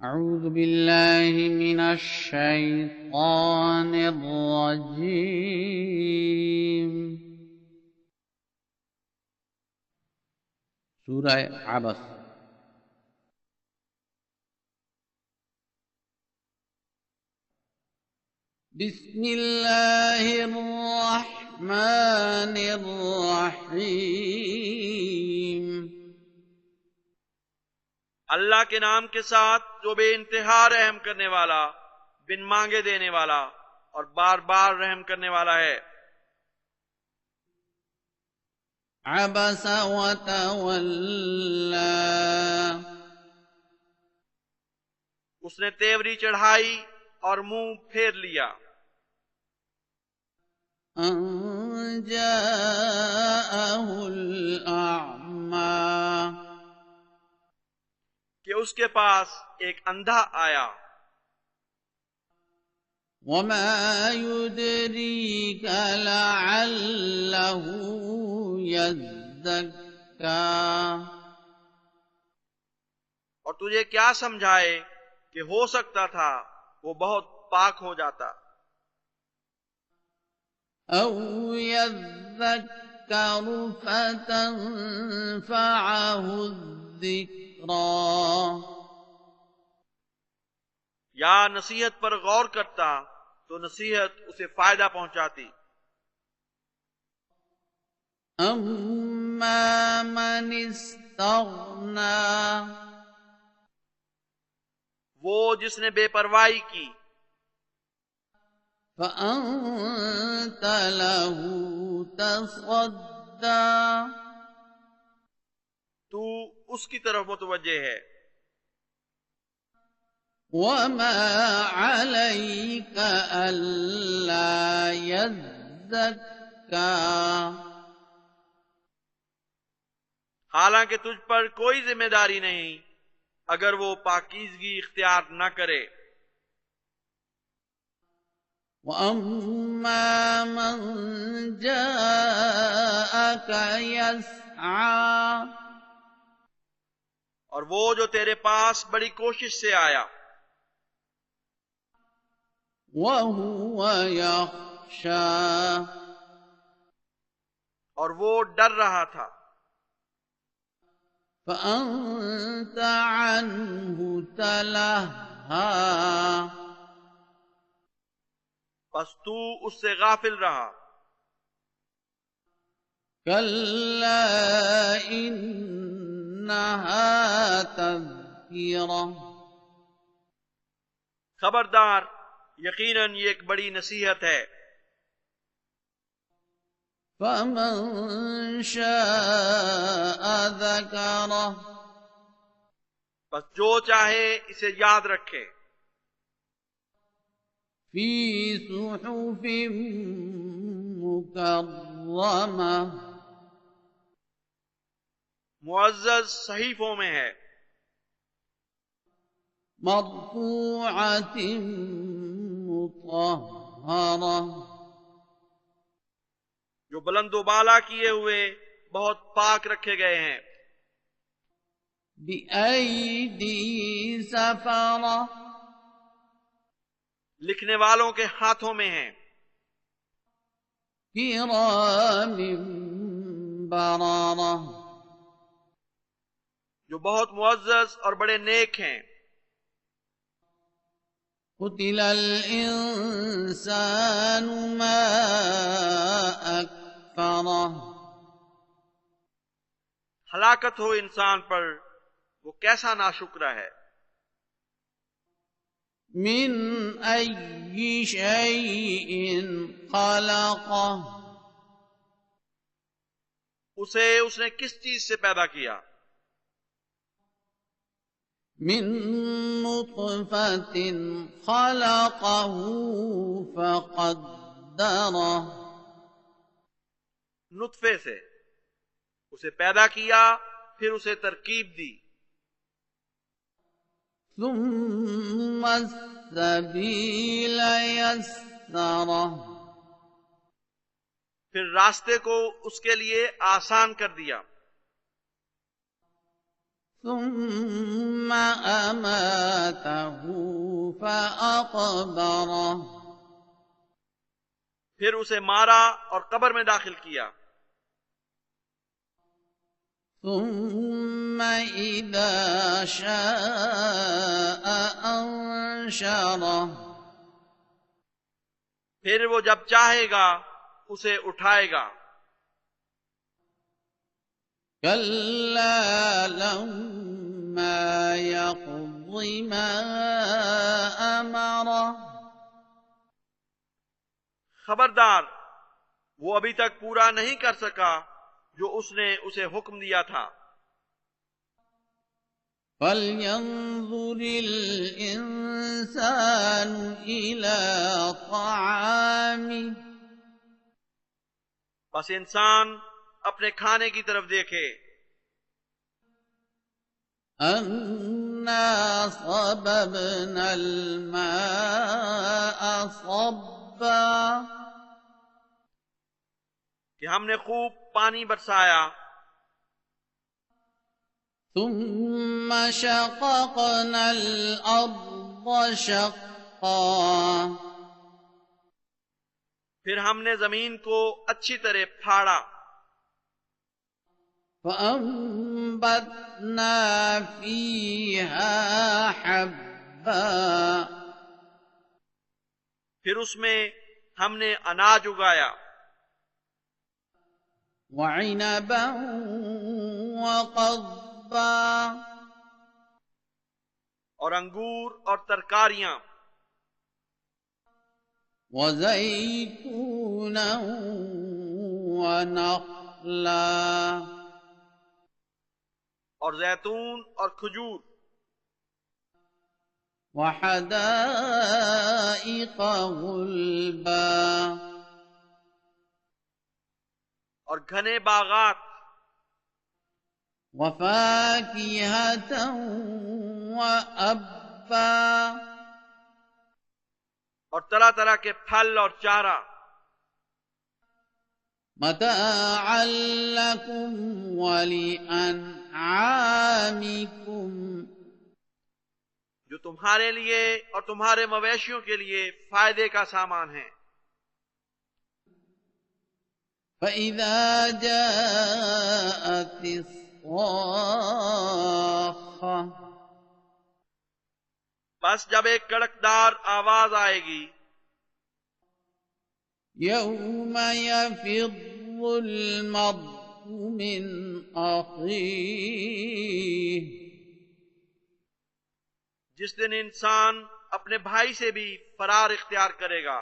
أعوذ بالله من الشيطان الرجيم سورة عبس بسم الله الرحمن الرحيم اللہ کے نام کے ساتھ جو بے انتہا رحم کرنے والا، بن مانگے دینے والا اور بار بار رحم کرنے والا ہے۔ عبس وتولى اس نے تیوری چڑھائی اور منہ پھیر لیا، أن جاءه الأعمى کہ اس کے پاس ایک اندھا آیا۔ وما يدريك لعله يزكى اور تجھے کیا سمجھائے کہ ہو سکتا تھا وہ بہت پاک ہو جاتا، أو يذكر فتنفعه الذكرى یا نصیحت پر غور کرتا تو نصیحت اسے فائدہ پہنچاتی۔ أما من استغنى وہ جس نے بے پرواہی کی، فأنت له تصدى تو اس کی طرف متوجہ ہے، وما عليك ألا يزكى حالانکہ تجھ پر کوئی ذمہ داری نہیں اگر وہ پاکیزگی اختیار نہ کرے۔ وأما من جاءك يسعى اور وہ جو تیرے پاس بڑی کوشش سے آیا، وهو يخشى اور وہ ڈر رہا تھا، فأنت عنه تلهى پس تو اس سے غافل رہا۔ كلا إنها تذكرة خبردار، یقیناً یہ ایک بڑی نصیحت ہے۔ فمن شاء ذكره بس جو چاہے اسے یاد رکھے۔ في صحف مكرمة معزز صحیفوں میں ہے، مرفوعة مطهرة جو بلند و بالا کیے ہوئے بہت پاک رکھے گئے ہیں۔ بأيدي سفرة لکھنے والوں کے ہاتھوں میں ہیں، كرام بررة جو بہت معزز اور بڑے نیک ہیں۔ قتل الإنسان ما أكفره ہلاکت ہو انسان پر، وہ کیسا ناشکرا ہے۔ من أي شيء خلقه اسے اس نے کس چیز سے پیدا کیا؟ من نطفة خلقه فقدره نطفے سے اسے پیدا کیا، پھر اسے ترکیب دی۔ ثم السبيل يسره پھر راستے کو اس کے لیے آسان کر دیا۔ ثم أماته فأقبره پھر اسے مارا اور قبر میں داخل کیا. ثم إذا شاء أنشره پھر وہ جب چاہے گا اسے اٹھائے گا. كلا لما يقض ما أمره خبردار وہ ابھی تک پورا نہیں کر سکا جو اس نے اسے حکم دیا تھا. فلينظر الإنسان إلى طعامه بس انسان اپنے کھانے کی طرف دیکھے. أنا صببنا الماء صبا کہ ہم نے خوب پانی برسایا. ثم شققنا الأرض شقا پھر ہم نے زمین کو اچھی طرح پھاڑا. فأنبتنا فيها حبا پھر اس میں ہم نے اناج اگایا. وعنبا وقضبا اور انگور اور ترکاریاں. وزيتونا ونخلا اور زیتون اور کھجور. وحدائق غلبا اور گھنے باغات. وفاكهة وأبا اور طرح طرح کے پھل اور چارہ. متاعا لكم ولأنعامكم جو تمہارے لیے اور تمہارے مویشیوں کے لیے فائدے کا سامان ہے. فإذا جاءت الصاخة بس جب ایک کڑکدار آواز آئے گی. يوم يفر المرء من أخيه جس دن انسان اپنے بھائی سے بھی فرار اختیار کرے گا.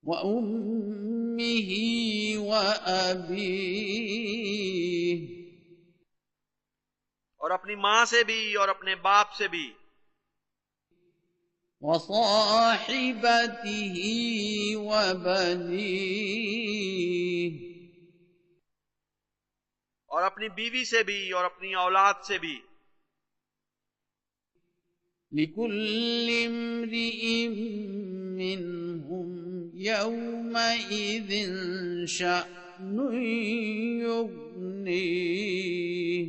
وأمه وأبيه اور اپنی ماں سے بھی اور اپنے باپ سے بھی. وصاحبته وبنيه اور اپنی بیوی سے بھی اور اپنی اولاد سے بھی. لكل امرئ منهم يومئذ شأن يغنيه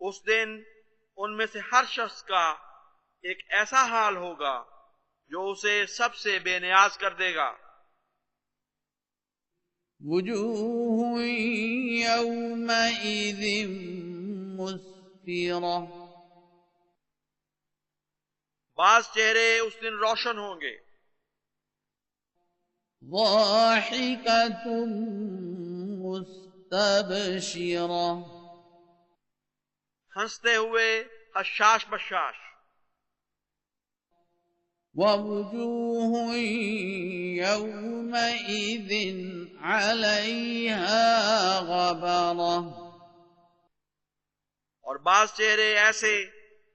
اس دن ان میں سے ہر شخص کا ایک ایسا حال ہوگا جو اسے سب سے بے نیاز کر دے گا. وجوه يومئذ مسفرة بعض چہرے اس دن روشن ہوں گے. ضاحكة مستبشرة ہنستے ہوئے حشاش بشاش. ووجوه يومئذ عليها غبرة اور بعض چہرے ایسے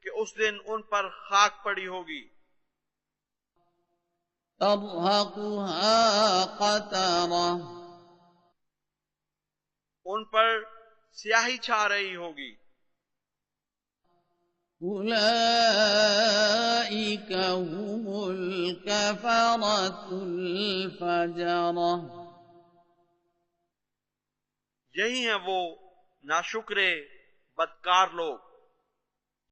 کہ اس دن ان پر خاک پڑی ہوگی. ترهقها قترة ان پر سیاہی چھا رہی ہوگی. أولئك هم الكفرة الفجرة یہی ہیں وہ ناشکرے بدکار لوگ۔